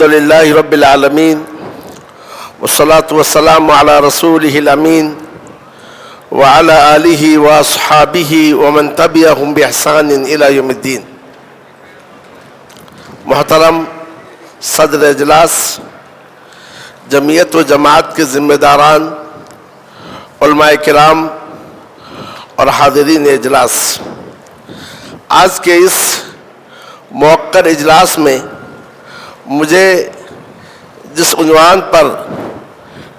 الحمدللہ رب العالمین والصلاة والسلام علی رسولہ الامین وعلی آلہ واصحابہ ومن تبعہم بإحسان الی یوم الدین۔ محترم صدر اجلاس، جمعیت و جماعت کے ذمہ داران، علماء کرام اور حاضرین اجلاس، آج کے اس موقر اجلاس میں مجھے جس عنوان پر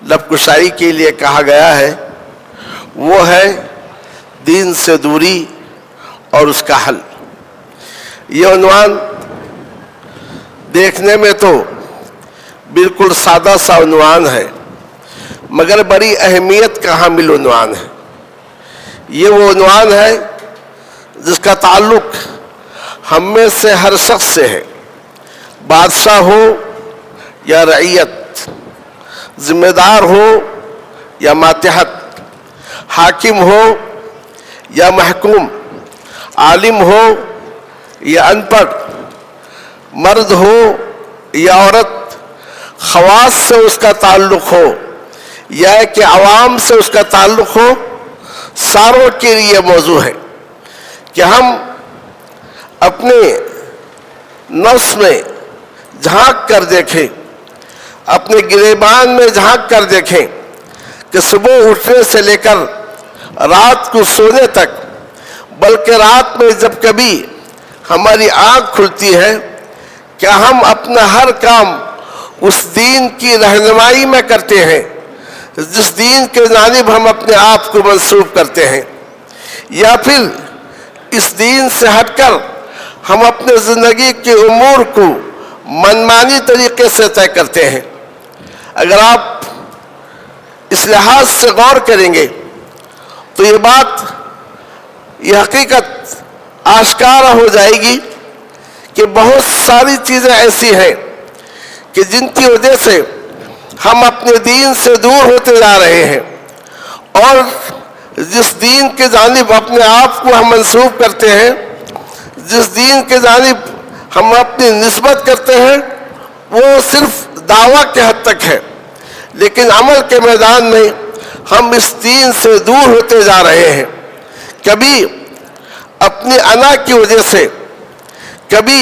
لب کشائی کے لیے کہا گیا ہے وہ ہے دین سے دوری اور اس کا حل۔ یہ عنوان دیکھنے میں تو بالکل سادہ سا عنوان ہے، مگر بڑی اہمیت کا حامل عنوان ہے۔ یہ وہ عنوان ہے جس کا تعلق ہم میں سے ہر شخص سے ہے، بادشاہ ہو یا رعیت، ذمہ دار ہو یا ماتحت، حاکم ہو یا محکوم، عالم ہو یا ان پڑھ، مرد ہو یا عورت، خواص سے اس کا تعلق ہو یا کہ عوام سے اس کا تعلق ہو، ساروں کے لیے موضوع ہے کہ ہم اپنے نفس میں جھانک کر دیکھیں، اپنے گریبان میں جھانک کر دیکھیں کہ صبح اٹھنے سے لے کر رات کو سونے تک، بلکہ رات میں جب کبھی ہماری آنکھ کھلتی ہے، کیا ہم اپنا ہر کام اس دین کی رہنمائی میں کرتے ہیں جس دین کے جانب ہم اپنے آپ کو منسوب کرتے ہیں، یا پھر اس دین سے ہٹ کر ہم اپنے زندگی کے امور کو منمانی طریقے سے طے کرتے ہیں؟ اگر آپ اس لحاظ سے غور کریں گے تو یہ حقیقت آشکارا ہو جائے گی کہ بہت ساری چیزیں ایسی ہیں کہ جن کی وجہ سے ہم اپنے دین سے دور ہوتے جا رہے ہیں، اور جس دین کے جانب اپنے آپ کو ہم منسوب کرتے ہیں، جس دین کے جانب ہم اپنی نسبت کرتے ہیں، وہ صرف دعویٰ کے حد تک ہے، لیکن عمل کے میدان میں ہم اس دین سے دور ہوتے جا رہے ہیں۔ کبھی اپنی انا کی وجہ سے، کبھی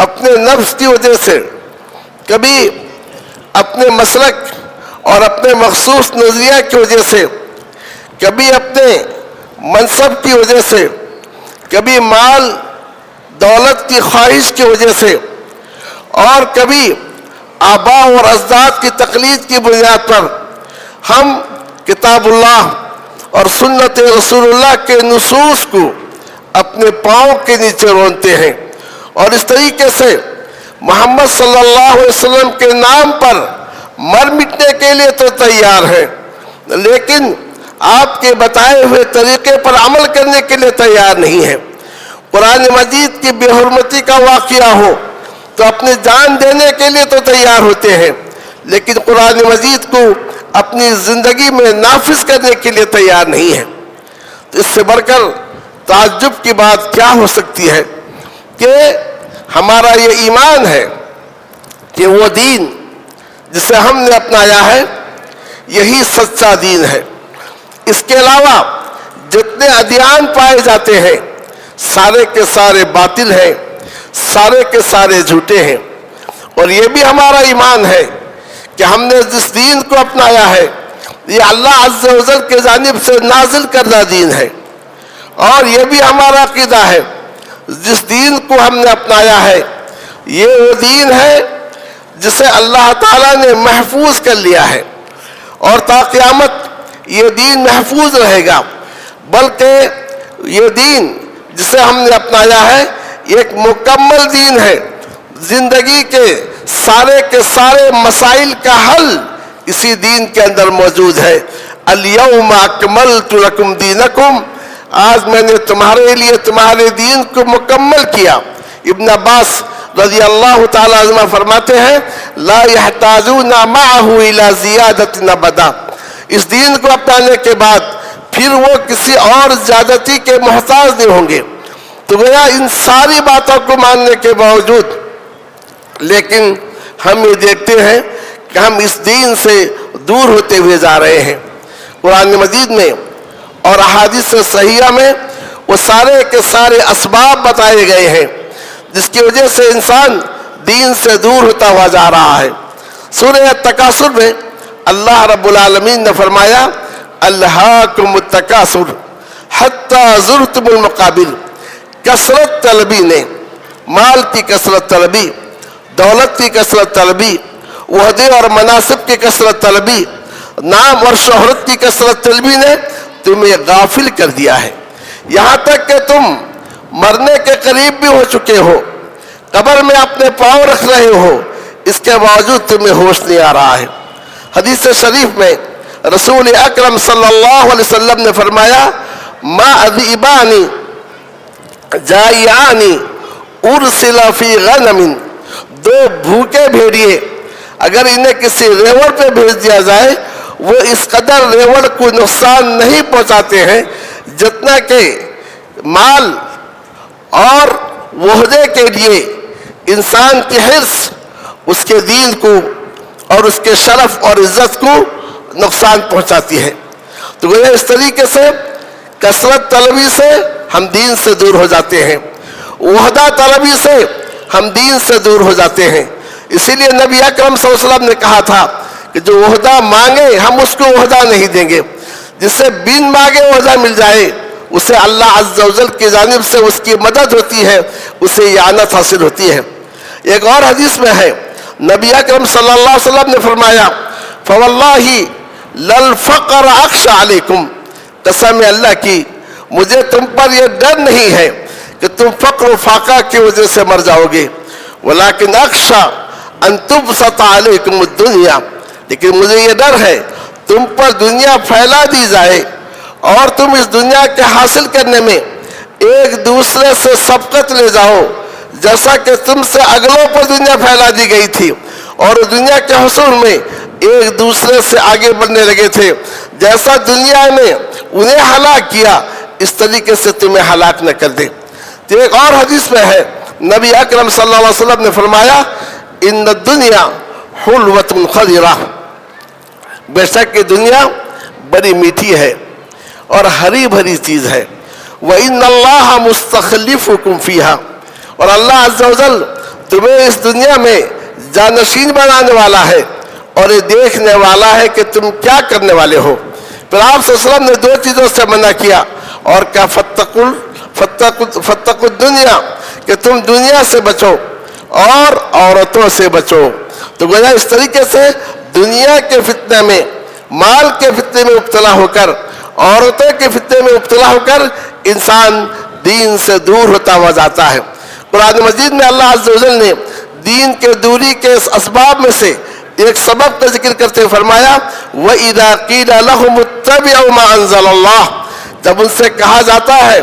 اپنے نفس کی وجہ سے، کبھی اپنے مسلک اور اپنے مخصوص نظریہ کی وجہ سے، کبھی اپنے منصب کی وجہ سے، کبھی مال دولت کی خواہش کی وجہ سے، اور کبھی آباء اور اجداد کی تقلید کی بنیاد پر ہم کتاب اللہ اور سنت رسول اللہ کے نصوص کو اپنے پاؤں کے نیچے رونتے ہیں، اور اس طریقے سے محمد صلی اللہ علیہ وسلم کے نام پر مر مٹنے کے لیے تو تیار ہیں، لیکن آپ کے بتائے ہوئے طریقے پر عمل کرنے کے لیے تیار نہیں ہیں۔ قرآن مجید کی بے حرمتی کا واقعہ ہو تو اپنی جان دینے کے لیے تو تیار ہوتے ہیں، لیکن قرآن مجید کو اپنی زندگی میں نافذ کرنے کے لیے تیار نہیں ہیں۔ تو اس سے بڑھ کر تعجب کی بات کیا ہو سکتی ہے کہ ہمارا یہ ایمان ہے کہ وہ دین جسے ہم نے اپنایا ہے یہی سچا دین ہے۔ اس کے علاوہ جتنے ادیان پائے جاتے ہیں سارے کے سارے باطل ہیں، سارے کے سارے جھوٹے ہیں، اور یہ بھی ہمارا ایمان ہے کہ ہم نے جس دین کو اپنایا ہے یہ اللہ عز و جل کے جانب سے نازل کردہ دین ہے، اور یہ بھی ہمارا عقیدہ ہے جس دین کو ہم نے اپنایا ہے یہ وہ دین ہے جسے اللہ تعالیٰ نے محفوظ کر لیا ہے، اور تا قیامت یہ دین محفوظ رہے گا، بلکہ یہ دین جسے ہم نے اپنایا ہے یہ ایک مکمل دین ہے۔ زندگی کے سارے مسائل کا حل اسی دین کے اندر موجود ہے۔ الیوم اکملت لکم دینکم، آج میں نے تمہارے لیے تمہارے دین کو مکمل کیا۔ ابن عباس رضی اللہ تعالیٰ عنہ فرماتے ہیں لا يحتاجون معه الى زیادت ابدا، اس دین کو اپنانے کے بعد پھر وہ کسی اور زیادتی کے محتاج نہیں ہوں گے۔ تو گویا ان ساری باتوں کو ماننے کے باوجود لیکن ہم یہ دیکھتے ہیں کہ ہم اس دین سے دور ہوتے ہوئے جا رہے ہیں۔ قرآن مجید میں اور احادیث صحیحہ میں وہ سارے کے سارے اسباب بتائے گئے ہیں جس کی وجہ سے انسان دین سے دور ہوتا ہوا جا رہا ہے۔ سورہ تکاثر میں اللہ رب العالمین نے فرمایا الہاکم التکاثر حتی زرتم المقابر، کثرت طلبی نے، مال کی کثرت طلبی، دولت کی کثرت طلبی، عہدے اور مناصب کی کثرت طلبی، نام اور شہرت کی کثرت طلبی نے تمہیں غافل کر دیا ہے، یہاں تک کہ تم مرنے کے قریب بھی ہو چکے ہو، قبر میں اپنے پاؤں رکھ رہے ہو، اس کے باوجود تمہیں ہوش نہیں آ رہا ہے۔ حدیث شریف میں رسول اکرم صلی اللہ علیہ وسلم نے فرمایا ما اذئبانی جائعانی ارسل فی غنم، دو بھوکے بھیڑیے اگر انہیں کسی ریوڑ پہ بھیج دیا جائے وہ اس قدر ریوڑ کو نقصان نہیں پہنچاتے ہیں جتنا کہ مال اور وحدے کے لیے انسان کی حرص اس کے دین کو اور اس کے شرف اور عزت کو نقصان پہنچاتی ہے۔ تو گویا اس طریقے سے کثرت طلبی سے ہم دین سے دور ہو جاتے ہیں، وحدہ طلبی سے ہم دین سے دور ہو جاتے ہیں۔ اسی لیے نبی اکرم صلی اللہ علیہ وسلم نے کہا تھا کہ جو وحدہ مانگے ہم اس کو وحدہ نہیں دیں گے، جس سے بن مانگے وحدہ مل جائے اسے اللہ عز و جل کی جانب سے اس کی مدد ہوتی ہے، اسے اعانت حاصل ہوتی ہے۔ ایک اور حدیث میں ہے نبی اکرم صلی اللہ علیہ وسلم نے فرمایا فواللہ للفقر اخشى علیکم، قسم اللہ کی مجھے تم پر یہ ڈر نہیں ہے کہ تم فقر و فاقہ کی وجہ سے مر جاؤ گے، ولیکن اخشى ان تبسط علیکم الدنیا، لیکن مجھے یہ ڈر ہے تم پر دنیا پھیلا دی جائے اور تم اس دنیا کے حاصل کرنے میں ایک دوسرے سے سبقت لے جاؤ، جیسا کہ تم سے اگلوں پر دنیا پھیلا دی گئی تھی اور دنیا کے حصول میں ایک دوسرے سے آگے بڑھنے لگے تھے، جیسا دنیا نے انہیں ہلاک کیا اس طریقے سے تمہیں ہلاک نہ کر دے۔ تو ایک اور حدیث میں ہے نبی اکرم صلی اللہ علیہ وسلم نے فرمایا ان الدنیا حلوۃ خضرہ، بے شک یہ دنیا بڑی میٹھی ہے اور ہری بھری چیز ہے، وَإِنَّ اللَّهَ مُسْتَخْلِفُكُمْ فِيهَا، اور اللہ عز و جل تمہیں اس دنیا میں جانشین بنانے والا ہے اور یہ دیکھنے والا ہے کہ تم کیا کرنے والے ہو۔ پھر آپ صلی اللہ علیہ وسلم نے دو چیزوں سے منع کیا اور کہا فَاتَّقُوا الدُّنْيَا، کہ تم دنیا سے بچو اور عورتوں سے بچو۔ تو گویا اس طریقے سے دنیا کے فتنے میں، مال کے فتنے میں مبتلا ہو کر، عورتوں کے فتنے میں مبتلا ہو کر انسان دین سے دور ہوتا ہوا جاتا ہے۔ قرآن مجید میں اللہ عز و جل نے دین کے دوری کے اسباب میں سے ایک سبب کا ذکر کرتے ہوئے فرمایا وَإِذَا قِيلَ لَهُمُ اتَّبِعُوا مَا أَنزَلَ اللَّهُ، جب ان سے کہا جاتا ہے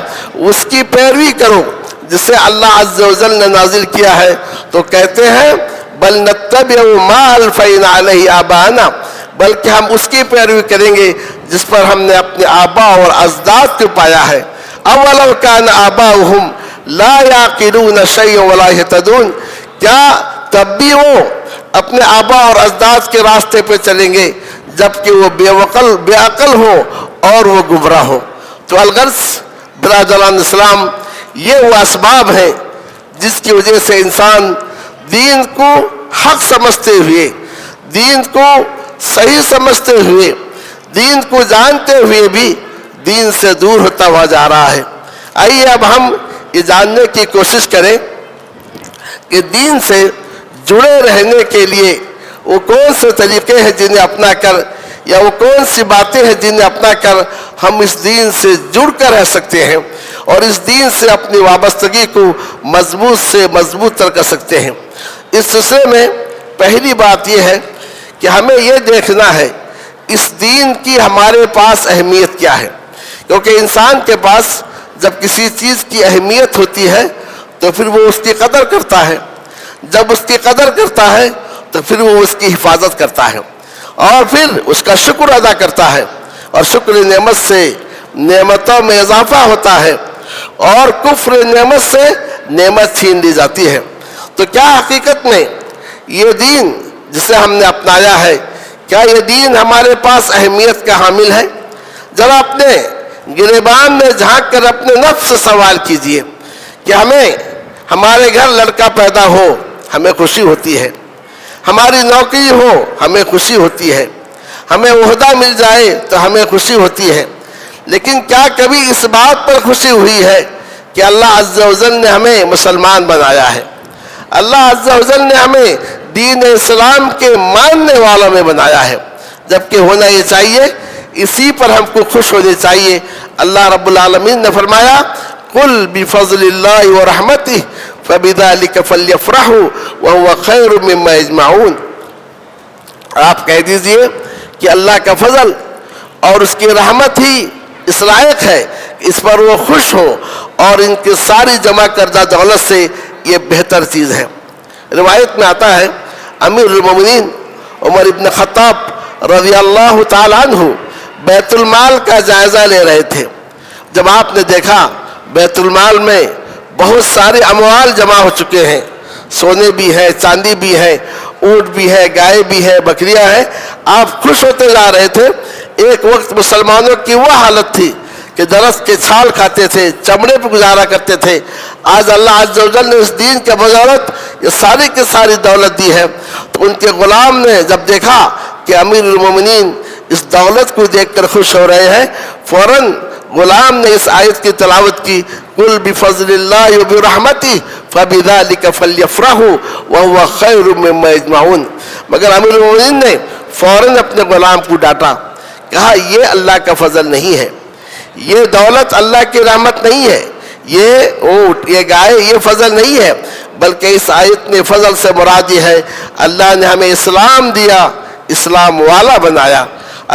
اس کی پیروی کرو جسے اللہ عز و جل نے نازل کیا ہے، تو کہتے ہیں بل نتبع ما الفینا علیہ آباءنا، بلکہ ہم اس کی پیروی کریں گے جس پر ہم نے اپنے آباء اور اجداد کو پایا ہے۔ اولو کان آباؤہم لا یعقلون شیئا ولا یہتدون، کیا تب بھی وہ اپنے آباء اور اجداد کے راستے پہ چلیں گے جبکہ وہ بے عقل ہو اور وہ گمراہ ہو۔ تو الغرض برادران اسلام، یہ وہ اسباب ہیں جس کی وجہ سے انسان دین کو حق سمجھتے ہوئے، دین کو صحیح سمجھتے ہوئے، دین کو جانتے ہوئے بھی دین سے دور ہوتا ہوا جا رہا ہے۔ آئیے اب ہم یہ جاننے کی کوشش کریں کہ دین سے جڑے رہنے کے لیے وہ کون سے طریقے ہیں جنہیں اپنا کر، یا وہ کون سی باتیں ہیں جنہیں اپنا کر ہم اس دین سے جڑ کر رہ سکتے ہیں اور اس دین سے اپنی وابستگی کو مضبوط سے مضبوط تر کر سکتے ہیں۔ اس سلسلے میں پہلی بات یہ ہے کہ ہمیں یہ دیکھنا ہے اس دین کی ہمارے پاس اہمیت کیا ہے، کیونکہ انسان کے پاس جب کسی چیز کی اہمیت ہوتی ہے تو پھر وہ اس کی قدر کرتا ہے، جب اس کی قدر کرتا ہے تو پھر وہ اس کی حفاظت کرتا ہے اور پھر اس کا شکر ادا کرتا ہے، اور شکر نعمت سے نعمتوں میں اضافہ ہوتا ہے اور کفر نعمت سے نعمت چھین لی جاتی ہے۔ تو کیا حقیقت میں یہ دین جسے ہم نے اپنایا ہے، کیا یہ دین ہمارے پاس اہمیت کا حامل ہے؟ ذرا اپنے گریبان میں جھانک کر اپنے نفس سے سوال کیجئے کہ ہمارے گھر لڑکا پیدا ہو ہمیں خوشی ہوتی ہے، ہماری نوکری ہو ہمیں خوشی ہوتی ہے، ہمیں عہدہ مل جائے تو ہمیں خوشی ہوتی ہے، لیکن کیا کبھی اس بات پر خوشی ہوئی ہے کہ اللہ عز و جل نے ہمیں مسلمان بنایا ہے، اللہ عز و جل نے ہمیں دین اسلام کے ماننے والوں میں بنایا ہے؟ جبکہ ہونا یہ چاہیے، اسی پر ہم کو خوش ہونے چاہیے۔ اللہ رب العالمین نے فرمایا قُلْ بِفَضْلِ اللَّهِ وَرَحْمَتِهِ فَبِذَلِكَ فَلْيَفْرَحُوا وَهُوَ خَيْرٌ مِّمَّا يَجْمَعُونَ۔ آپ کہہ دیجئے کہ اللہ کا فضل اور اس کی رحمت ہی اس لائق ہے، اس پر وہ خوش ہو، اور ان کی ساری جمع کردہ دولت سے یہ بہتر چیز ہے۔ روایت میں آتا ہے امیر المومنین عمر ابن خطاب رضی اللہ تعالیٰ عنہ بیت المال کا جائزہ لے رہے تھے۔ جب آپ نے دیکھا بیت المال میں بہت سارے اموال جمع ہو چکے ہیں، سونے بھی ہے، چاندی بھی ہے، اونٹ بھی ہے، گائے بھی ہے، بکریاں ہیں، آپ خوش ہوتے جا رہے تھے۔ ایک وقت مسلمانوں کی وہ حالت تھی کہ درخت کے چھال کھاتے تھے، چمڑے پہ گزارا کرتے تھے۔ آج اللہ عز و جل نے اس دین کے بدولت یہ ساری کی ساری دولت دی ہے۔ تو ان کے غلام نے جب دیکھا کہ امیر المومنین اس دولت کو دیکھ کر خوش ہو رہے ہیں، فوراً غلام نے اس آیت کی تلاوت کی قُلْ بِفَضْلِ اللَّهِ وَبِرَحْمَتِهِ فَبِذَلِكَ فَلْيَفْرَحُوا وَهُوَ خَيْرٌ مِّمَّا يَجْمَعُونَ۔ مگر امیر المومنین نے فوراً اپنے غلام کو ڈانٹا، کہا یہ اللہ کا فضل نہیں ہے، یہ دولت اللہ کی رحمت نہیں ہے، یہ اونٹ یہ گائے یہ فضل نہیں ہے، بلکہ اس آیت میں فضل سے مراد یہ ہے اللہ نے ہمیں اسلام دیا، اسلام والا بنایا،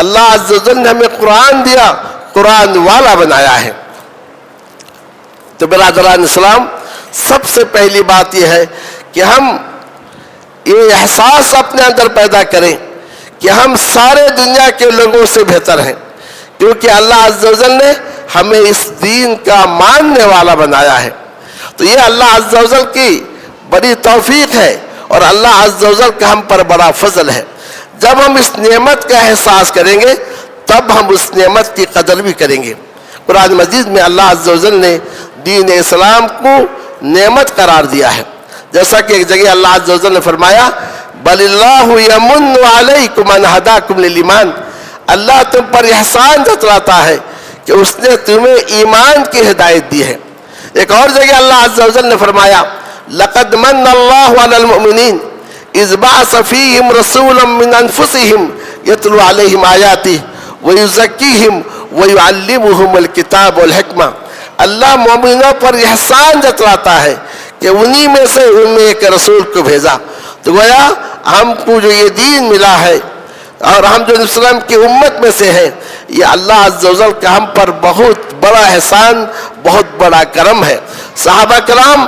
اللہ عز و جل نے ہمیں قرآن دیا، قرآن والا بنایا ہے۔ تو برادران اسلام، سب سے پہلی بات یہ ہے کہ ہم یہ احساس اپنے اندر پیدا کریں کہ ہم سارے دنیا کے لوگوں سے بہتر ہیں، کیونکہ اللہ عز و جل نے ہمیں اس دین کا ماننے والا بنایا ہے۔ تو یہ اللہ عز و جل کی بڑی توفیق ہے، اور اللہ عز و جل کا ہم پر بڑا فضل ہے۔ جب ہم اس نعمت کا احساس کریں گے تب ہم اس نعمت کی قدر بھی کریں گے۔ قرآن مجید میں اللہ عز و جل نے دین اسلام کو نعمت قرار دیا ہے، جیسا کہ ایک جگہ اللہ عز و جل نے فرمایا بَلِ اللَّهُ يَمُنُّ عَلَيْكُمْ أَنْ هَدَاكُمْ لِلْإِيمَانِ۔ اللہ تم پر احسان جتلاتا ہے کہ اس نے تمہیں ایمان کی ہدایت دی ہے۔ ایک اور جگہ اللہ عز و جل نے فرمایا لَقَدْ مَنَّ اللَّهُ عَلَى الْمُؤْمِنِينَ إِذْ بَعَثَ فِيهِمْ رَسُولًا مِّنْ أَنفُسِهِمْ يَتْلُو عَلَيْهِمْ آيَاتِهِ وَيُزَكِّيهِمْ وَيُعَلِّمُهُمُ الْكِتَابَ وَالْحِكْمَةَ۔ اللہ مومنوں پر احسان جتلاتا ہے کہ انہی میں سے ان میں ایک رسول کو بھیجا۔ تو گویا ہم کو جو یہ دین ملا ہے اور ہم جو اسلام کی امت میں سے ہیں، یہ اللہ عز و جل کا ہم پر بہت بڑا احسان، بہت بڑا کرم ہے۔ صحابہ کرام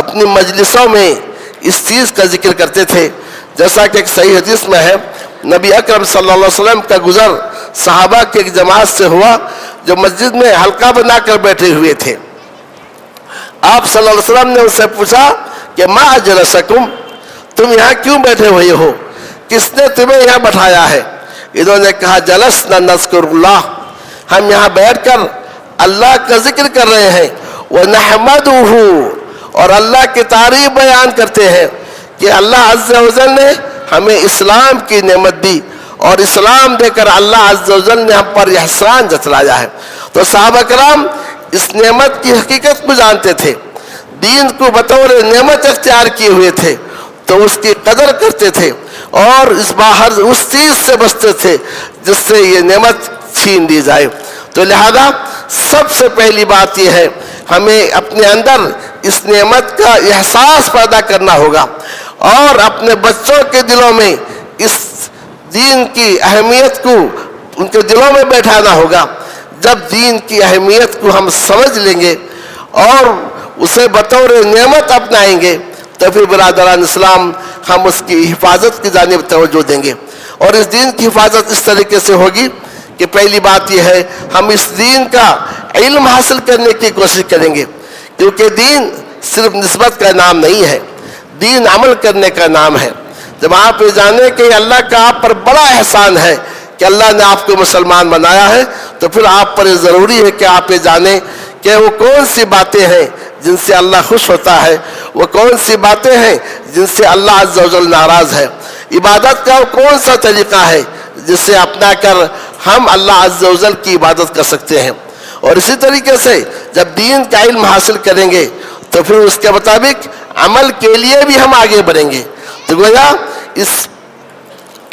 اپنی مجلسوں میں اس چیز کا ذکر کرتے تھے، جیسا کہ ایک صحیح حدیث میں ہے نبی اکرم صلی اللہ علیہ وسلم کا گزر صحابہ کی ایک جماعت سے ہوا جو مسجد میں حلقہ بنا کر بیٹھے ہوئے تھے۔ آپ صلی اللہ علیہ وسلم نے ان سے پوچھا کہ ما اجلسکم، تم یہاں کیوں بیٹھے ہوئے ہو، کس نے تمہیں یہاں بٹھایا ہے؟ انہوں نے کہا جلسنا نذکر اللہ، ہم یہاں بیٹھ کر اللہ کا ذکر کر رہے ہیں، وَنَحْمَدُهُ، اور اللہ کی تعریف بیان کرتے ہیں کہ اللہ عز و جل نے ہمیں اسلام کی نعمت دی، اور اسلام دے کر اللہ عز و جل نے ہم پر احسان جتلایا ہے۔ تو صحابہ کرام اس نعمت کی حقیقت کو جانتے تھے، دین کو بطور نعمت اختیار کیے ہوئے تھے، تو اس کی قدر کرتے تھے، اور اس باہر اس چیز سے بچتے تھے جس سے یہ نعمت چھین دی جائے۔ تو لہذا سب سے پہلی بات یہ ہے ہمیں اپنے اندر اس نعمت کا احساس پیدا کرنا ہوگا، اور اپنے بچوں کے دلوں میں اس دین کی اہمیت کو ان کے دلوں میں بیٹھانا ہوگا۔ جب دین کی اہمیت کو ہم سمجھ لیں گے اور اسے بطور نعمت اپنائیں گے، تو پھر برادران اسلام ہم اس کی حفاظت کی جانب توجہ دیں گے۔ اور اس دین کی حفاظت اس طریقے سے ہوگی کہ پہلی بات یہ ہے ہم اس دین کا علم حاصل کرنے کی کوشش کریں گے، کیونکہ دین صرف نسبت کا نام نہیں ہے، دین عمل کرنے کا نام ہے۔ جب آپ یہ جانیں کہ اللہ کا آپ پر بڑا احسان ہے کہ اللہ نے آپ کو مسلمان بنایا ہے، تو پھر آپ پر یہ ضروری ہے کہ آپ یہ جانیں کہ وہ کون سی باتیں ہیں جن سے اللہ خوش ہوتا ہے، وہ کون سی باتیں ہیں جن سے اللہ عز و جل ناراض ہے، عبادت کا وہ کون سا طریقہ ہے جس سے اپنا کر ہم اللہ عز و جل کی عبادت کر سکتے ہیں۔ اور اسی طریقے سے جب دین کا علم حاصل کریں گے تو پھر اس کے مطابق عمل کے لیے بھی ہم آگے بڑھیں گے۔ تو گویا اس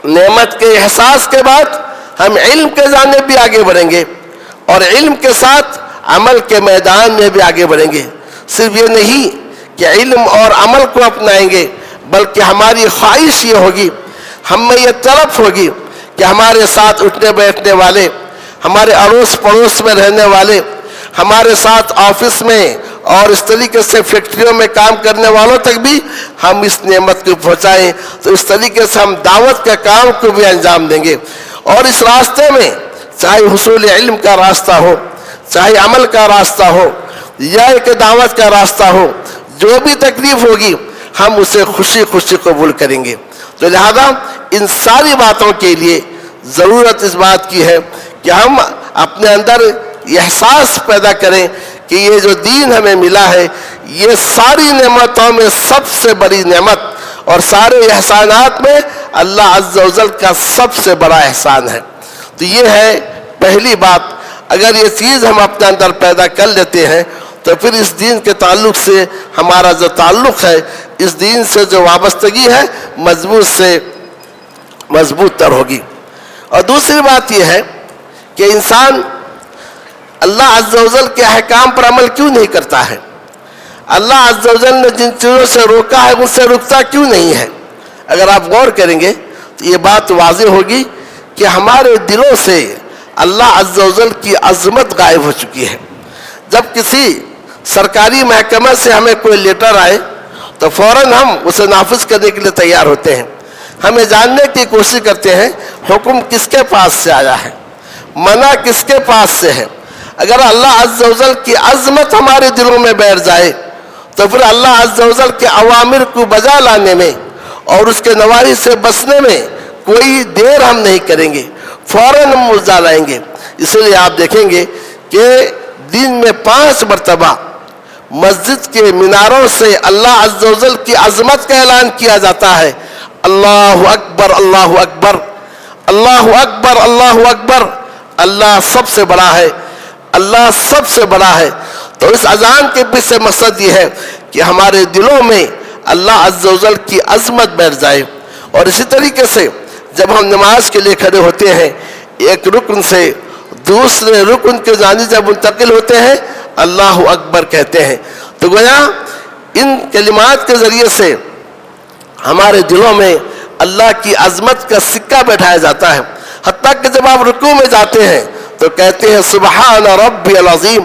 نعمت کے احساس کے بعد ہم علم کے جانب بھی آگے بڑھیں گے، اور علم کے ساتھ عمل کے میدان میں بھی آگے بڑھیں گے۔ صرف یہ نہیں کہ علم اور عمل کو اپنائیں گے، بلکہ ہماری خواہش یہ ہوگی، ہم میں یہ طلب ہوگی کہ ہمارے ساتھ اٹھنے بیٹھنے والے، ہمارے اڑوس پڑوس میں رہنے والے، ہمارے ساتھ آفس میں اور اس طریقے سے فیکٹریوں میں کام کرنے والوں تک بھی ہم اس نعمت کو پہنچائیں۔ تو اس طریقے سے ہم دعوت کے کام کو بھی انجام دیں گے، اور اس راستے میں چاہے حصول علم کا راستہ ہو، چاہے عمل کا راستہ ہو، یا ایک دعوت کا راستہ ہو، جو بھی تکلیف ہوگی ہم اسے خوشی خوشی قبول کریں گے۔ تو لہذا ان ساری باتوں کے لیے ضرورت اس بات کی ہے کہ ہم اپنے اندر یہ احساس پیدا کریں کہ یہ جو دین ہمیں ملا ہے یہ ساری نعمتوں میں سب سے بڑی نعمت، اور سارے احسانات میں اللہ عز و جل کا سب سے بڑا احسان ہے۔ تو یہ ہے پہلی بات۔ اگر یہ چیز ہم اپنے اندر پیدا کر لیتے ہیں تو پھر اس دین کے تعلق سے ہمارا جو تعلق ہے، اس دین سے جو وابستگی ہے، مضبوط سے مضبوط تر ہوگی۔ اور دوسری بات یہ ہے کہ انسان اللہ عز و جل کے احکام پر عمل کیوں نہیں کرتا ہے؟ اللہ عز و جل نے جن چیزوں سے روکا ہے ان سے رکتا کیوں نہیں ہے؟ اگر آپ غور کریں گے تو یہ بات واضح ہوگی کہ ہمارے دلوں سے اللہ عز و جل کی عظمت غائب ہو چکی ہے۔ جب کسی سرکاری محکمہ سے ہمیں کوئی لیٹر آئے تو فوراً ہم اسے نافذ کرنے کے لیے تیار ہوتے ہیں، ہمیں جاننے کی کوشش کرتے ہیں حکم کس کے پاس سے آیا ہے، منع کس کے پاس سے ہے۔ اگر اللہ عز و جل کی عظمت ہمارے دلوں میں بیٹھ جائے تو پھر اللہ عز و جل کے اوامر کو بجا لانے میں اور اس کے نواہی سے بچنے میں کوئی دیر ہم نہیں کریں گے، فوراً ہم مجا لائیں گے۔ اس لیے آپ دیکھیں گے کہ دن میں 5 مرتبہ مسجد کے میناروں سے اللہ عز و جل کی عظمت کا اعلان کیا جاتا ہے، اللہ اکبر اللہ اکبر اللہ اکبر اللہ اکبر، اللہ سب سے بڑا ہے، اللہ سب سے بڑا ہے۔ تو اس اذان کے پیچھے مقصد یہ ہے کہ ہمارے دلوں میں اللہ عز و جل کی عظمت بیٹھ جائے۔ اور اسی طریقے سے جب ہم نماز کے لیے کھڑے ہوتے ہیں، ایک رکن سے دوسرے رکن کے جانب جب منتقل ہوتے ہیں اللہ اکبر کہتے ہیں۔ تو گویا ان کلمات کے ذریعے سے ہمارے دلوں میں اللہ کی عظمت کا سکہ بیٹھایا جاتا ہے، حتیٰ کہ جب آپ رکوع میں جاتے ہیں تو کہتے ہیں سبحان ربی العظیم،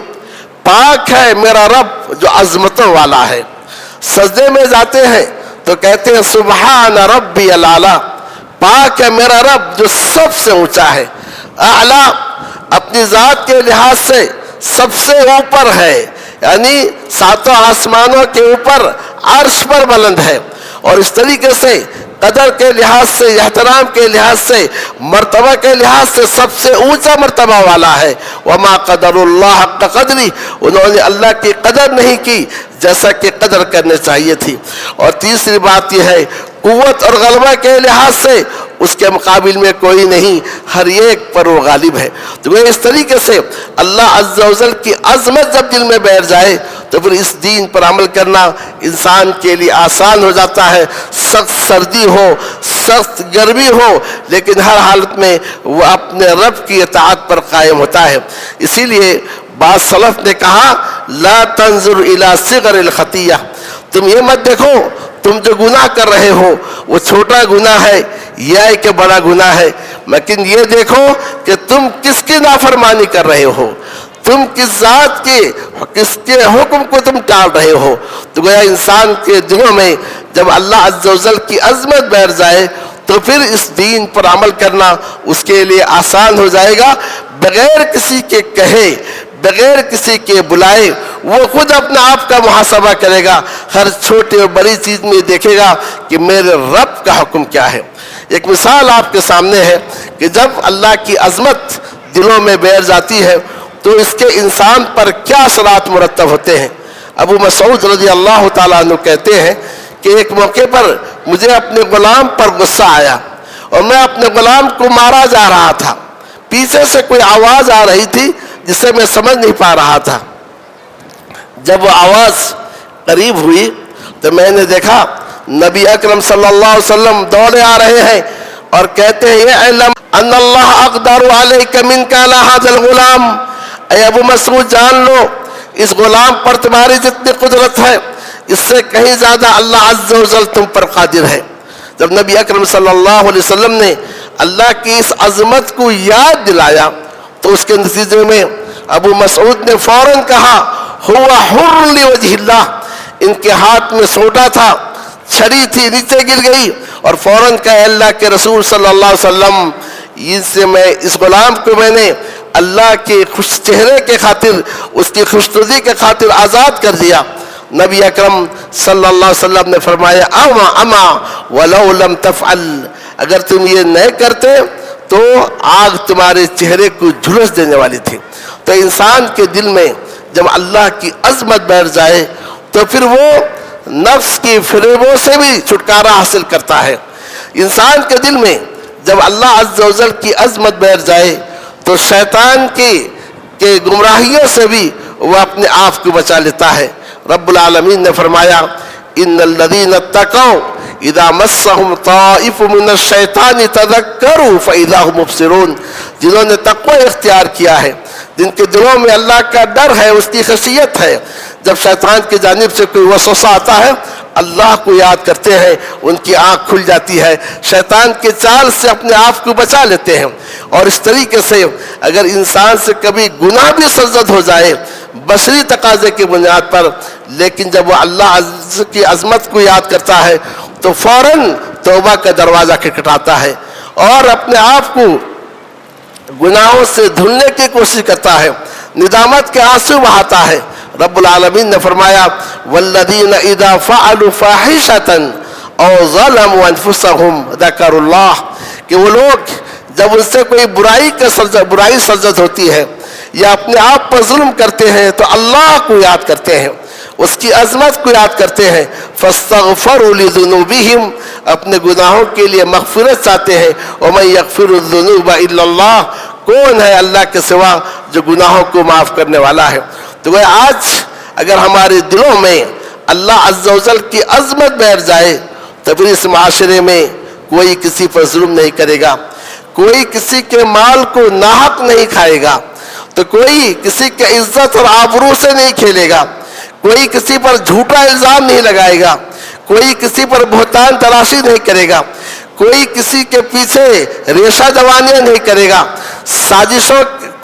پاک ہے میرا رب جو عظمتوں والا ہے۔ سجدے میں جاتے ہیں تو کہتے ہیں سبحان ربی الاعلی، پاک ہے میرا رب جو سب سے اونچا ہے۔ اعلیٰ اپنی ذات کے لحاظ سے سب سے اوپر ہے، یعنی 7 آسمانوں کے اوپر عرش پر بلند ہے، اور اس طریقے سے قدر کے لحاظ سے، احترام کے لحاظ سے، مرتبہ کے لحاظ سے سب سے اونچا مرتبہ والا ہے۔ وما قدر اللہ حق قدری، انہوں نے اللہ کی قدر نہیں کی جیسا کہ قدر کرنے چاہیے تھی۔ اور تیسری بات یہ ہے قوت اور غلبہ کے لحاظ سے اس کے مقابل میں کوئی نہیں، ہر ایک پر وہ غالب ہے۔ تو اس طریقے سے اللہ عز و جل کی عظمت جب دل میں بیٹھ جائے تو پھر اس دین پر عمل کرنا انسان کے لیے آسان ہو جاتا ہے۔ سخت سردی ہو، سخت گرمی ہو، لیکن ہر حالت میں وہ اپنے رب کی اطاعت پر قائم ہوتا ہے۔ اسی لیے بعض سلف نے کہا لا تنظر الی صغر الخطیہ، تم یہ مت دیکھو تم جو گناہ کر رہے ہو وہ چھوٹا گناہ ہے یا ایک بڑا گناہ ہے، لیکن یہ دیکھو کہ تم کس کی نافرمانی کر رہے ہو، تم کس ذات کے کس کے حکم کو تم ٹال رہے ہو۔ تو گویا انسان کے دلوں میں جب اللہ عز و جل کی عظمت بیٹھ جائے تو پھر اس دین پر عمل کرنا اس کے لیے آسان ہو جائے گا، بغیر کسی کے کہے، بغیر کسی کے بلائے وہ خود اپنے آپ کا محاسبہ کرے گا، ہر چھوٹی اور بڑی چیز میں دیکھے گا کہ میرے رب کا حکم کیا ہے۔ ایک مثال آپ کے سامنے ہے کہ جب اللہ کی عظمت دلوں میں بیٹھ جاتی ہے تو اس کے انسان پر کیا اثرات مرتب ہوتے ہیں۔ ابو مسعود رضی اللہ تعالیٰ عنہ کہتے ہیں کہ ایک موقع پر مجھے اپنے غلام پر غصہ آیا اور میں اپنے غلام کو مارا جا رہا تھا، پیچھے سے کوئی آواز آ رہی تھی جسے میں سمجھ نہیں پا رہا تھا۔ جب وہ آواز قریب ہوئی تو میں نے دیکھا نبی اکرم صلی اللہ علیہ وسلم دوڑے آ رہے ہیں اور کہتے ہیں یہ علم ان اللہ اقدر علیک منک علی ھذا الغلام، اے ابو مسعود جان لو اس غلام پر تمہاری جتنی قدرت ہے اس سے کہیں زیادہ اللہ عز و جل تم پر قادر ہے۔ جب نبی اکرم صلی اللہ علیہ وسلم نے اللہ کی اس عظمت کو یاد دلایا تو اس کے نتیجے میں ابو مسعود نے فوراً کہا ہوا حر لوجہ اللہ، ان کے ہاتھ میں سوٹا تھا، چھری تھی، نیچے گر گئی اور فوراً کہا اللہ کے رسول صلی اللہ علیہ وسلم اس غلام کو میں نے اللہ کے خوش چہرے کے خاطر، اس کی خوشنودی کے خاطر آزاد کر دیا۔ نبی اکرم صلی اللہ علیہ وسلم نے فرمایا اما ولو لم تفعل، اگر تم یہ نہیں کرتے تو آگ تمہارے چہرے کو جھلس دینے والی تھی۔ تو انسان کے دل میں جب اللہ کی عظمت بیٹھ جائے تو پھر وہ نفس کی فریبوں سے بھی چھٹکارا حاصل کرتا ہے۔ انسان کے دل میں جب اللہ عز و جل کی عظمت بیٹھ جائے تو شیطان کے گمراہیوں سے بھی وہ اپنے آپ کو بچا لیتا ہے۔ رب العالمین نے فرمایا ان الذین اتقوا اذا مسهم طائف من الشیطان تذکروا فاذا هم مبصرون، جنہوں نے تقوی اختیار کیا ہے، جن کے دلوں میں اللہ کا ڈر ہے، اس کی خشیت ہے، جب شیطان کی جانب سے کوئی وسوسہ آتا ہے اللہ کو یاد کرتے ہیں، ان کی آنکھ کھل جاتی ہے، شیطان کے چال سے اپنے آپ کو بچا لیتے ہیں۔ اور اس طریقے سے اگر انسان سے کبھی گناہ بھی سرزد ہو جائے بشری تقاضے کی بنیاد پر، لیکن جب وہ اللہ کی عظمت کو یاد کرتا ہے تو فوراً توبہ کا دروازہ کھٹکھٹاتا ہے اور اپنے آپ کو گناہوں سے دھلنے کی کوشش کرتا ہے، ندامت کے آنسو بہاتا ہے۔ رب العالمین نے فرمایا والذین اذا فعلوا فاحشۃ او ظلموا انفسهم ذکروا اللہ، کہ وہ لوگ جب ان سے کوئی برائی سرزد ہوتی ہے یا اپنے آپ پر ظلم کرتے ہیں تو اللہ کو یاد کرتے ہیں، اس کی عظمت کو یاد کرتے ہیں، فاستغفروا لذنوبہم، اپنے گناہوں کے لیے مغفرت چاہتے ہیں، ومن یغفر الذنوب الا اللہ، کون ہے اللہ کے سوا جو گناہوں کو معاف کرنے والا ہے۔ تو وہ آج اگر ہمارے دلوں میں اللہ عز و جل کی عظمت بیٹھ جائے تو پھر اس معاشرے میں کوئی کسی پر ظلم نہیں کرے گا، کوئی کسی کے مال کو ناحق نہیں کھائے گا، تو کوئی کسی کے عزت اور آبرو سے نہیں کھیلے گا، کوئی کسی پر جھوٹا الزام نہیں لگائے گا، کوئی کسی پر بہتان تراشی نہیں کرے گا، کوئی کسی کے پیچھے ریشہ دوانیاں نہیں کرے گا،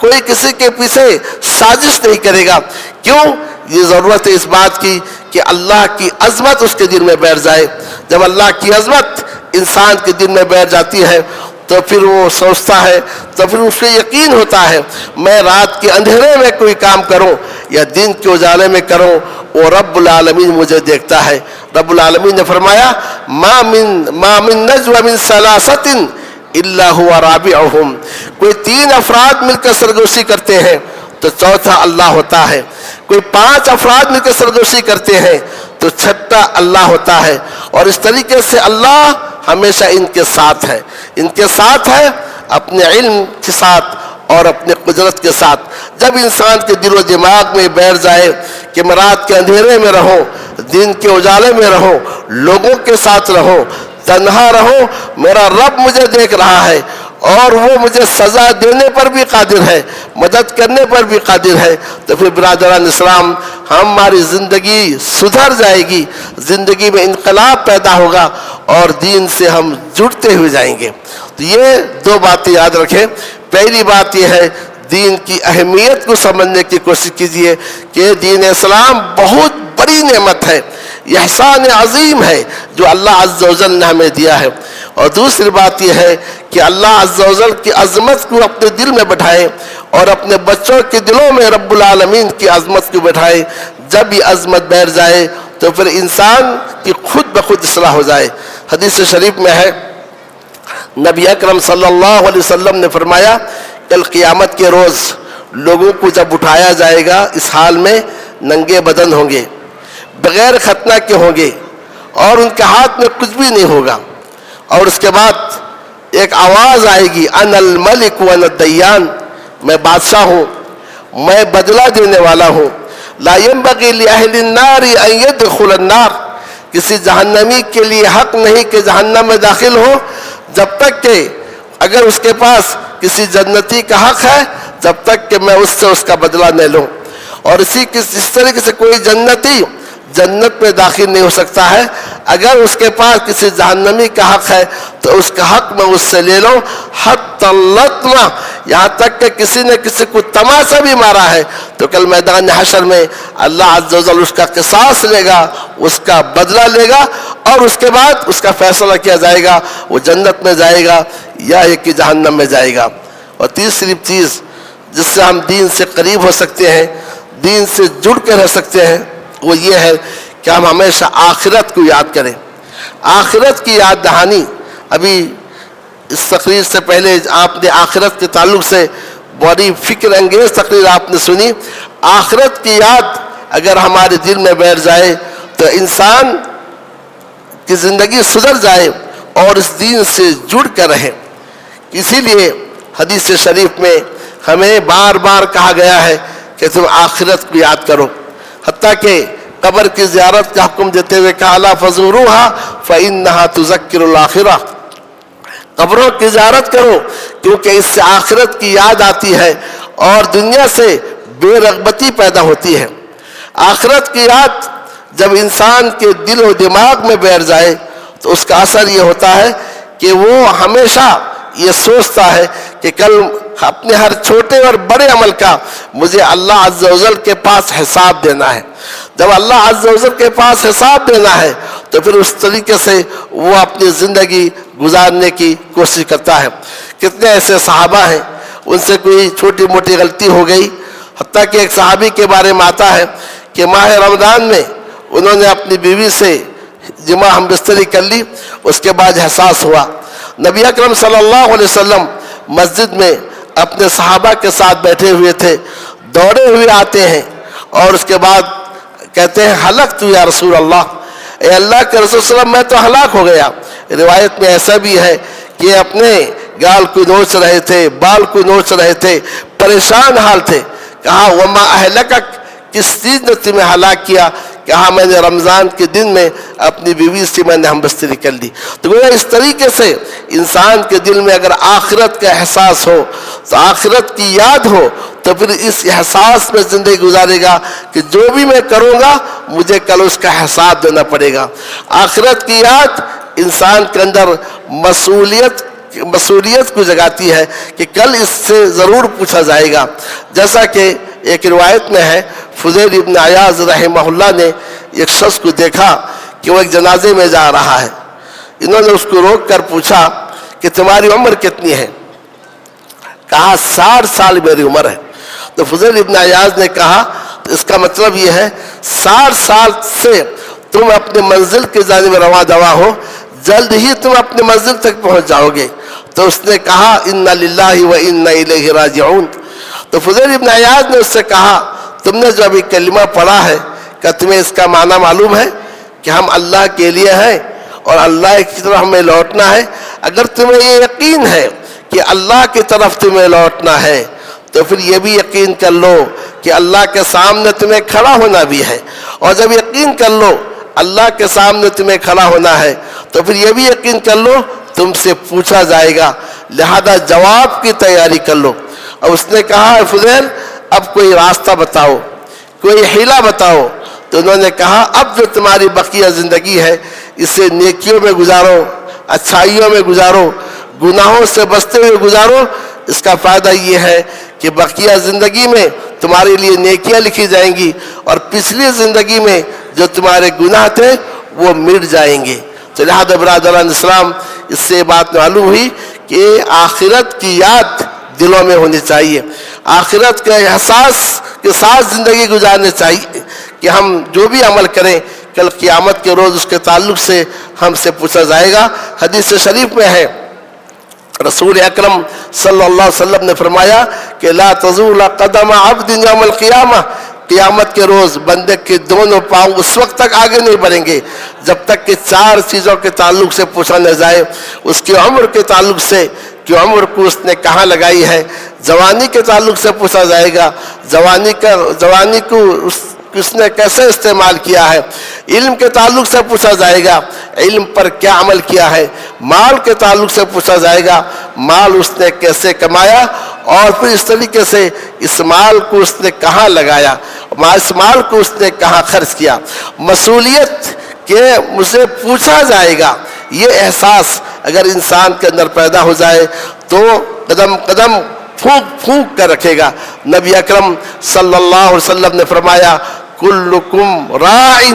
کوئی کسی کے پیچھے سازش نہیں کرے گا۔ کیوں؟ یہ ضرورت ہے اس بات کی کہ اللہ کی عظمت اس کے دل میں بیٹھ جائے۔ جب اللہ کی عظمت انسان کے دل میں بیٹھ جاتی ہے تو پھر وہ سوچتا ہے، تو پھر اس کو یقین ہوتا ہے میں رات کے اندھیرے میں کوئی کام کروں یا دن کے اجالے میں کروں، وہ رب العالمین مجھے دیکھتا ہے۔ رب العالمین نے فرمایا ما من نجوى من ثلاثة الا هو رابعهم، کوئی 3 افراد مل کر سرگوشی کرتے ہیں تو چوتھا اللہ ہوتا ہے، کوئی 5 افراد مل کر سرگوشی کرتے ہیں تو چھٹا اللہ ہوتا ہے، اور اس طریقے سے اللہ ہمیشہ ان کے ساتھ ہے، ان کے ساتھ ہے اپنے علم کے ساتھ اور اپنے قدرت کے ساتھ۔ جب انسان کے دل و دماغ میں بیٹھ جائے کہ میں رات کے اندھیرے میں رہوں، دن کے اجالے میں رہوں، لوگوں کے ساتھ رہوں، تنہا رہوں، میرا رب مجھے دیکھ رہا ہے اور وہ مجھے سزا دینے پر بھی قادر ہے، مدد کرنے پر بھی قادر ہے، تو پھر برادران اسلام ہماری زندگی سدھر جائے گی، زندگی میں انقلاب پیدا ہوگا اور دین سے ہم جڑتے ہوئے جائیں گے۔ تو یہ 2 باتیں یاد رکھیں۔ پہلی بات یہ ہے دین کی اہمیت کو سمجھنے کی کوشش کیجئے کہ دین اسلام بہت بڑی نعمت ہے، یہ احسان عظیم ہے جو اللہ عز و جل نے ہمیں دیا ہے۔ اور دوسری بات یہ ہے کہ اللہ عز و جل کی عظمت کو اپنے دل میں بٹھائیں اور اپنے بچوں کے دلوں میں رب العالمین کی عظمت کو بٹھائیں۔ جب یہ عظمت بیٹھ جائے تو پھر انسان کی خود بخود اصلاح ہو جائے۔ حدیث شریف میں ہے، نبی اکرم صلی اللہ علیہ وسلم نے فرمایا، کل قیامت کے روز لوگوں کو جب اٹھایا جائے گا اس حال میں ننگے بدن ہوں گے، بغیر ختنہ کے ہوں گے، اور ان کے ہاتھ میں کچھ بھی نہیں ہوگا، اور اس کے بعد ایک آواز آئے گی، انا الملک وانا الدیان، میں بادشاہ ہوں، میں بدلہ دینے والا ہوں۔ لا ينبغي لأهل النار ان يدخل النار، کسی جہنمی کے لیے حق نہیں کہ جہنم میں داخل ہو جب تک کہ اگر اس کے پاس کسی جنتی کا حق ہے، جب تک کہ میں اس سے اس کا بدلہ نہ لوں۔ اور اس طریقے سے کوئی جنتی جنت میں داخل نہیں ہو سکتا ہے اگر اس کے پاس کسی جہنمی کا حق ہے تو اس کا حق میں اس سے لے لو، حتی اللطمہ، یہاں تک کہ کسی نے کسی کو تماشا بھی مارا ہے تو کل میدان حشر میں اللہ عز و جل اس کا قصاص لے گا، اس کا بدلہ لے گا، اور اس کے بعد اس کا فیصلہ کیا جائے گا، وہ جنت میں جائے گا یا ایک کہ جہنم میں جائے گا۔ اور تیسری چیز جس سے ہم دین سے قریب ہو سکتے ہیں، دین سے جڑ کے رہ سکتے ہیں، وہ یہ ہے کہ ہم ہمیشہ آخرت کو یاد کریں۔ آخرت کی یاد دہانی، ابھی اس تقریر سے پہلے آپ نے آخرت کے تعلق سے بڑی فکر انگیز تقریر آپ نے سنی۔ آخرت کی یاد اگر ہمارے دل میں بیٹھ جائے تو انسان کی زندگی سدھر جائے اور اس دین سے جڑ کر رہے۔ اسی لیے حدیث شریف میں ہمیں بار بار کہا گیا ہے کہ تم آخرت کو یاد کرو، حتیٰ کہ قبر کی زیارت کا حکم دیتے ہوئے کہا لا فزوروها فإنها تذکر الآخرہ، قبروں کی زیارت کرو کیونکہ اس سے آخرت کی یاد آتی ہے اور دنیا سے بے رغبتی پیدا ہوتی ہے۔ آخرت کی یاد جب انسان کے دل و دماغ میں بیٹھ جائے تو اس کا اثر یہ ہوتا ہے کہ وہ ہمیشہ یہ سوچتا ہے کہ کل اپنے ہر چھوٹے اور بڑے عمل کا مجھے اللہ عز و جل کے پاس حساب دینا ہے۔ جب اللہ عز و جل کے پاس حساب دینا ہے تو پھر اس طریقے سے وہ اپنی زندگی گزارنے کی کوشش کرتا ہے۔ کتنے ایسے صحابہ ہیں ان سے کوئی چھوٹی موٹی غلطی ہو گئی، حتیٰ کہ ایک صحابی کے بارے میں آتا ہے کہ ماہ رمضان میں انہوں نے اپنی بیوی سے جماع ہم بستری کر لی، اس کے بعد احساس ہوا۔ نبی اکرم صلی اللہ علیہ وسلم مسجد میں اپنے صحابہ کے ساتھ بیٹھے ہوئے تھے، دوڑے ہوئے آتے ہیں اور اس کے بعد کہتے ہیں ہلکت یا رسول اللہ، اے اللہ کے رسول صلی اللہ علیہ وسلم میں تو ہلاک ہو گیا۔ روایت میں ایسا بھی ہے کہ اپنے گال کو نوچ رہے تھے، بال کو نوچ رہے تھے، پریشان حال تھے۔ کہا وما اہلکک، کس چیز نے تمہیں ہلاک کیا؟ کہا میں نے رمضان کے دن میں اپنی بیوی سے میں نے ہم بستری کر لی۔ تو اس طریقے سے انسان کے دل میں اگر آخرت کا احساس ہو تو آخرت کی یاد ہو تو پھر اس احساس میں زندگی گزارے گا کہ جو بھی میں کروں گا مجھے کل اس کا حساب دینا پڑے گا۔ آخرت کی یاد انسان کے اندر مسئولیت کو جگاتی ہے کہ کل اس سے ضرور پوچھا جائے گا۔ جیسا کہ ایک روایت میں ہے فضیل ابن عیاض رحمہ اللہ نے ایک شخص کو دیکھا کہ وہ ایک جنازے میں جا رہا ہے۔ انہوں نے اس کو روک کر پوچھا کہ تمہاری عمر کتنی ہے؟ کہا 60 سال میری عمر ہے۔ تو فضیل ابن عیاض نے کہا اس کا مطلب یہ ہے 60 سال سے تم اپنے منزل کی جانب رواں دوا ہو، جلد ہی تم اپنے منزل تک پہنچ جاؤ گے۔ تو اس نے کہا انا للہ و انا الیہ راجعون۔ تو فضیل ابن عیاض نے اس سے کہا تم نے جو ابھی کلمہ پڑھا ہے کیا تمہیں اس کا معنی معلوم ہے کہ ہم اللہ کے لیے ہیں اور اللہ کی طرف ہمیں لوٹنا ہے؟ اگر تمہیں یہ یقین ہے کہ اللہ کی طرف تمہیں لوٹنا ہے تو پھر یہ بھی یقین کر لو کہ اللہ کے سامنے تمہیں کھڑا ہونا بھی ہے، اور جب یقین کر لو اللہ کے سامنے تمہیں کھڑا ہونا ہے تو پھر یہ بھی یقین کر لو تم سے پوچھا جائے گا، لہذا جواب کی تیاری کر لو۔ اور اس نے کہا فضیل اب کوئی راستہ بتاؤ، کوئی حیلہ بتاؤ۔ تو انہوں نے کہا اب جو تمہاری بقیہ زندگی ہے اسے نیکیوں میں گزارو، اچھائیوں میں گزارو، گناہوں سے بچتے ہوئے گزارو، اس کا فائدہ یہ ہے کہ بقیہ زندگی میں تمہارے لیے نیکیاں لکھی جائیں گی اور پچھلی زندگی میں جو تمہارے گناہ تھے وہ مٹ جائیں گے۔ تو لہذا برادران اسلام، اس سے بات معلوم ہوئی کہ آخرت کی یاد دلوں میں ہونی چاہیے، آخرت کے احساس کے ساتھ زندگی گزارنی چاہیے کہ ہم جو بھی عمل کریں کل قیامت کے روز اس کے تعلق سے ہم سے پوچھا جائے گا۔ حدیث شریف میں ہے، رسول اکرم صلی اللہ علیہ وسلم نے فرمایا کہ لا تزول قدم عبد یوم القیامہ، قیامت کے روز بندے کے دونوں پاؤں اس وقت تک آگے نہیں بڑھیں گے جب تک کہ 4 چیزوں کے تعلق سے پوچھا نہ جائے۔ اس کی عمر کے تعلق سے کہ عمر کو اس نے کہاں لگائی ہے، جوانی کے تعلق سے پوچھا جائے گا، جوانی کو اس نے کیسے استعمال کیا ہے، علم کے تعلق سے پوچھا جائے گا، علم پر کیا عمل کیا ہے، مال کے تعلق سے پوچھا جائے گا، مال اس نے کیسے کمایا، اور پھر اس طریقے سے اس مال کو اس نے کہاں لگایا، اس مال کو اس نے کہاں خرچ کیا۔ مسئولیت کہ مجھے پوچھا جائے گا، یہ احساس اگر انسان کے اندر پیدا ہو جائے تو قدم قدم پھونک پھونک کر رکھے گا۔ نبی اکرم صلی اللہ علیہ وسلم نے فرمایا کلکم راعٍ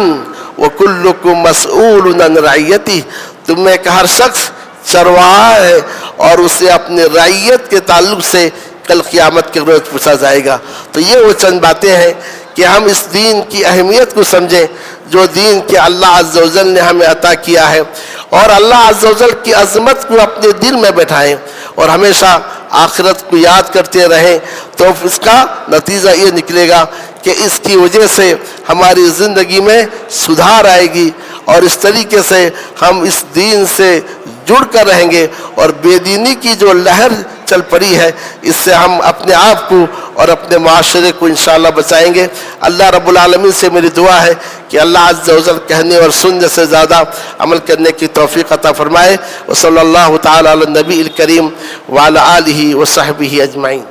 وکلکم مسئول عن رعیتہ، تم میں کا ہر شخص چرواہا ہے اور اسے اپنے رعیت کے تعلق سے کل قیامت کے روز پوچھا جائے گا۔ تو یہ وہ چند باتیں ہیں کہ ہم اس دین کی اہمیت کو سمجھیں جو دین کے اللہ عز و جل نے ہمیں عطا کیا ہے، اور اللہ عز و جل کی عظمت کو اپنے دل میں بیٹھائیں اور ہمیشہ آخرت کو یاد کرتے رہیں، تو اس کا نتیجہ یہ نکلے گا کہ اس کی وجہ سے ہماری زندگی میں سدھار آئے گی اور اس طریقے سے ہم اس دین سے جڑ کر رہیں گے، اور بے دینی کی جو لہر چل پڑی ہے اس سے ہم اپنے آپ کو اور اپنے معاشرے کو انشاءاللہ بچائیں گے۔ اللہ رب العالمین سے میری دعا ہے کہ اللہ عز و جل کہنے اور سننے سے زیادہ عمل کرنے کی توفیق عطا فرمائے۔ وصلی اللہ تعالی علی النبی الکریم وعلی آلہ وصحبہ اجمعین۔